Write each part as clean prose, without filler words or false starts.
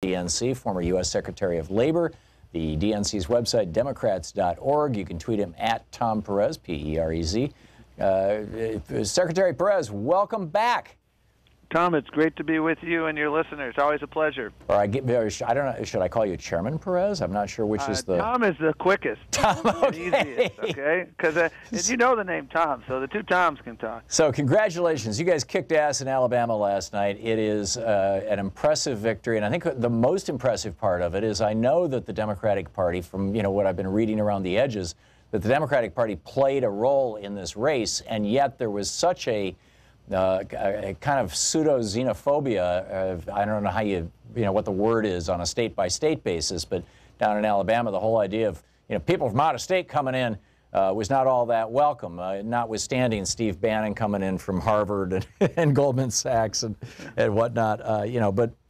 DNC, former U.S. Secretary of Labor. The DNC's website, Democrats.org. You can tweet him at Tom Perez, P-E-R-E-Z. Secretary Perez, welcome back. Tom, it's great to be with you and your listeners. Always a pleasure. Or I don't know. Should I call you Chairman Perez? I'm not sure which is the. Tom is the quickest. Tom, okay. Easiest, okay? Because you know the name Tom, so the two Toms can talk. So congratulations. You guys kicked ass in Alabama last night. It is an impressive victory, and I think the most impressive part of it is I know that the Democratic Party, from what I've been reading around the edges, that the Democratic Party played a role in this race, and yet there was such a kind of pseudo-xenophobia. I don't know how what the word is on a state-by-state basis, but down in Alabama, the whole idea of people from out of state coming in was not all that welcome. Notwithstanding Steve Bannon coming in from Harvard and Goldman Sachs and whatnot.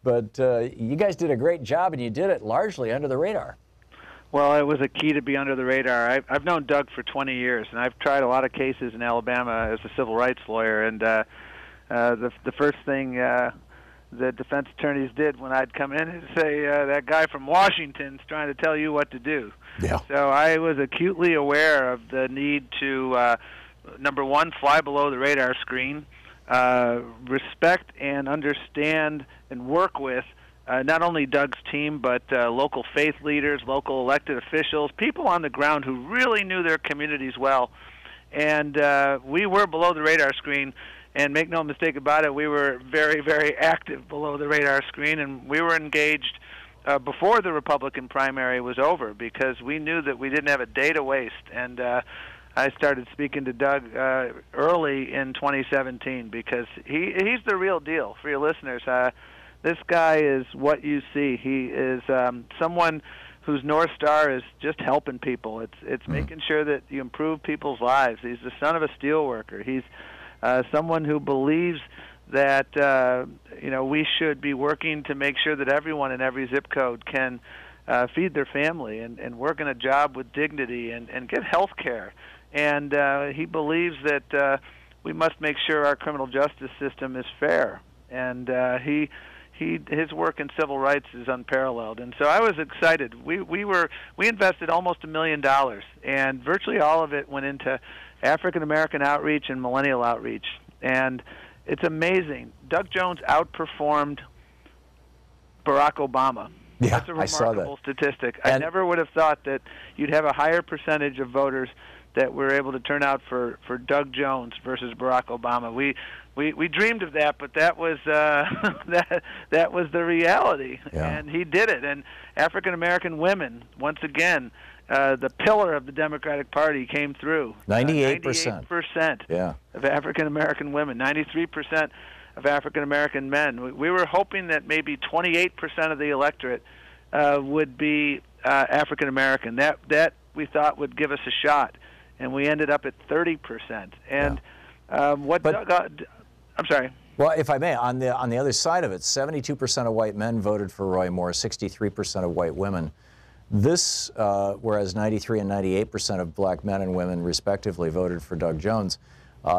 But you guys did a great job, and you did it largely under the radar. Well, it was a key to be under the radar. I've known Doug for 20 years, and I've tried a lot of cases in Alabama as a civil rights lawyer. And the first thing the defense attorneys did when I'd come in is say, that guy from Washington's trying to tell you what to do. Yeah. So I was acutely aware of the need to, number one, fly below the radar screen, respect and understand and work with not only Doug's team, but local faith leaders, local elected officials, people on the ground who really knew their communities well. And we were below the radar screen, and make no mistake about it, we were very, very active below the radar screen, and we were engaged before the Republican primary was over because we knew that we didn't have a day to waste. And I started speaking to Doug early in 2017 because he's the real deal. For your listeners, this guy is what you see. He is someone whose North Star is just helping people. It's making sure that you improve people's lives. He's the son of a steelworker. He's someone who believes that we should be working to make sure that everyone in every zip code can feed their family and work in a job with dignity and get health care. And he believes that we must make sure our criminal justice system is fair. And his work in civil rights is unparalleled, and so I was excited. We invested almost $1 million, and virtually all of it went into African American outreach and millennial outreach. And it's amazing. Doug Jones outperformed Barack Obama. Yeah, that's a remarkable I saw that statistic. I never would have thought that you'd have a higher percentage of voters that were able to turn out for Doug Jones versus Barack Obama. We dreamed of that, but that was that was the reality, and he did it. And African American women, once again, the pillar of the Democratic Party, came through. 98%. 98% of African American women, 93% of African American men. We were hoping that maybe 28% of the electorate would be African American. That we thought would give us a shot, and we ended up at 30%. And I'm sorry. Well, if I may, on the other side of it, 72% of white men voted for Roy Moore, 63% of white women. This, whereas 93 and 98% of black men and women, respectively, voted for Doug Jones.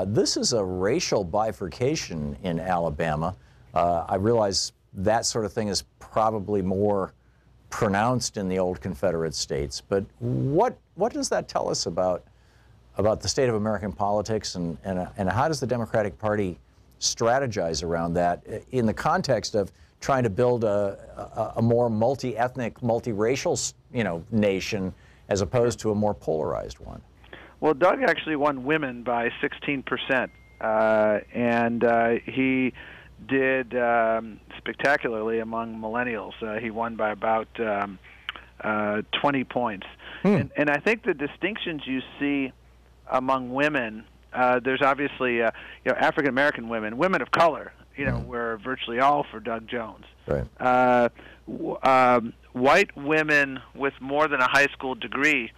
This is a racial bifurcation in Alabama. I realize that sort of thing is probably more pronounced in the old Confederate states, but what does that tell us about the state of American politics, and how does the Democratic Party strategize around that in the context of trying to build a more multi-ethnic, multiracial, nation as opposed to a more polarized one? Well, Doug actually won women by 16%, and he did spectacularly among millennials. He won by about 20 points. And I think the distinctions you see among women, there's obviously African American women, women of color, were virtually all for Doug Jones. Right. White women with more than a high school degree,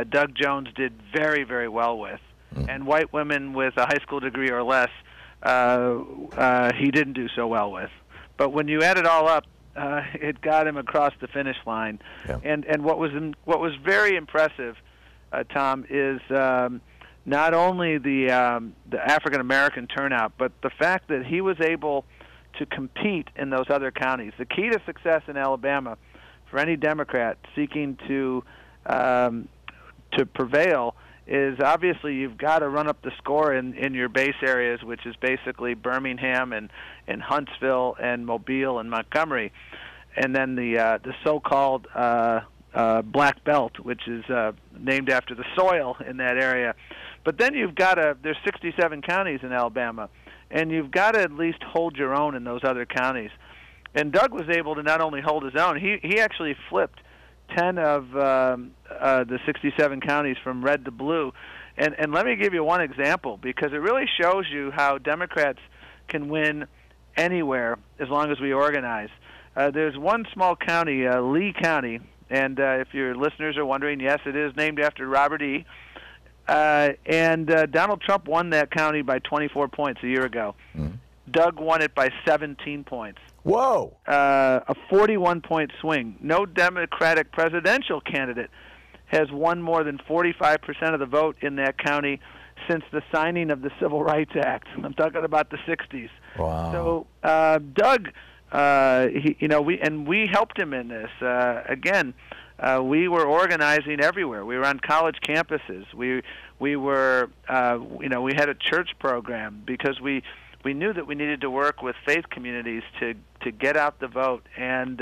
Doug Jones did very, very well with. And white women with a high school degree or less, he didn't do so well with. But when you add it all up, it got him across the finish line. Yeah. And what was very impressive, Tom, is not only the African American turnout, but the fact that he was able to compete in those other counties. The key to success in Alabama for any Democrat seeking to prevail is obviously you've got to run up the score in your base areas, which is basically Birmingham and Huntsville and Mobile and Montgomery, and then the so-called Black Belt, which is named after the soil in that area. But then you've got there's 67 counties in Alabama, and you've got to at least hold your own in those other counties. And Doug was able to not only hold his own, he actually flipped 10 of the 67 counties from red to blue. And let me give you one example, because it really shows you how Democrats can win anywhere as long as we organize. There's one small county, Lee County, and if your listeners are wondering, yes, it is named after Robert E. And Donald Trump won that county by 24 points a year ago. Mm-hmm. Doug won it by 17 points. Whoa! A 41-point swing. No Democratic presidential candidate has won more than 45% of the vote in that county since the signing of the Civil Rights Act. I'm talking about the 60s. Wow. So Doug, we helped him in this. Again, we were organizing everywhere. We were on college campuses. We were, we had a church program because we knew that we needed to work with faith communities to get out the vote, and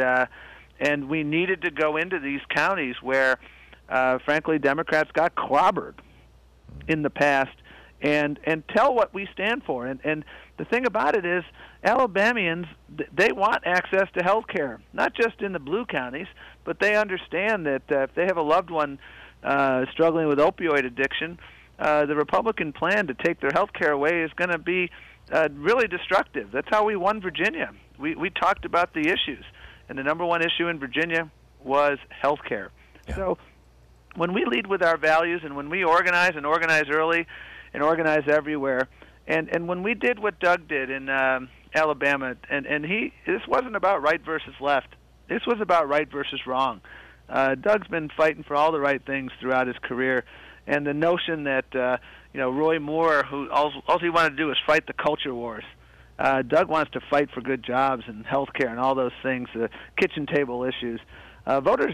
we needed to go into these counties where, frankly, Democrats got clobbered in the past, and tell what we stand for. And the thing about it is, Alabamians, they want access to health care, not just in the blue counties, but they understand that if they have a loved one struggling with opioid addiction, the Republican plan to take their health care away is going to be really destructive. That's how we won Virginia. We talked about the issues, and the number one issue in Virginia was health care. Yeah. So when we lead with our values, and when we organize and organize early and organize everywhere, and when we did what Doug did in Alabama, and this wasn't about right versus left. This was about right versus wrong. Doug's been fighting for all the right things throughout his career, and the notion that Roy Moore, who all he wanted to do was fight the culture wars. Doug wants to fight for good jobs and health care and all those things, kitchen table issues. Voters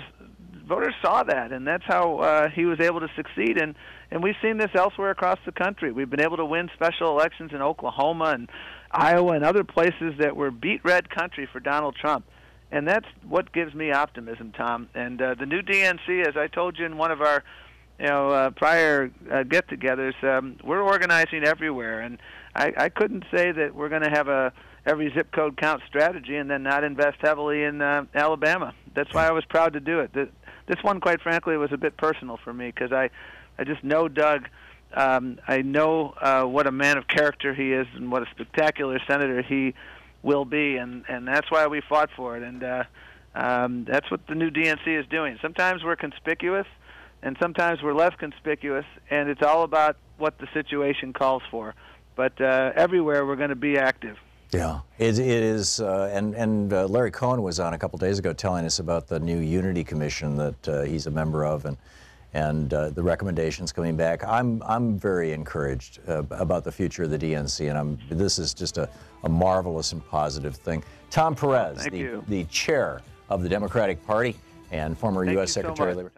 saw that, and that's how he was able to succeed. And we've seen this elsewhere across the country. We've been able to win special elections in Oklahoma and Iowa and other places that were beat red country for Donald Trump. And that's what gives me optimism, Tom. And the new DNC, as I told you in one of our prior get-togethers, we're organizing everywhere. And I couldn't say that we're going to have every zip code count strategy and then not invest heavily in Alabama. That's why I was proud to do it. This one, quite frankly, was a bit personal for me because I just know Doug. I know what a man of character he is and what a spectacular senator he will be, and that's why we fought for it. And that's what the new DNC is doing. Sometimes we're conspicuous, and sometimes we're less conspicuous, and it's all about what the situation calls for. But everywhere we're going to be active. Yeah, it is, and Larry Cohen was on a couple days ago telling us about the new Unity Commission that he's a member of, and the recommendations coming back. I'm very encouraged about the future of the DNC, and this is just a marvelous and positive thing. Tom Perez, the chair of the Democratic Party and former U.S. Secretary of Labor.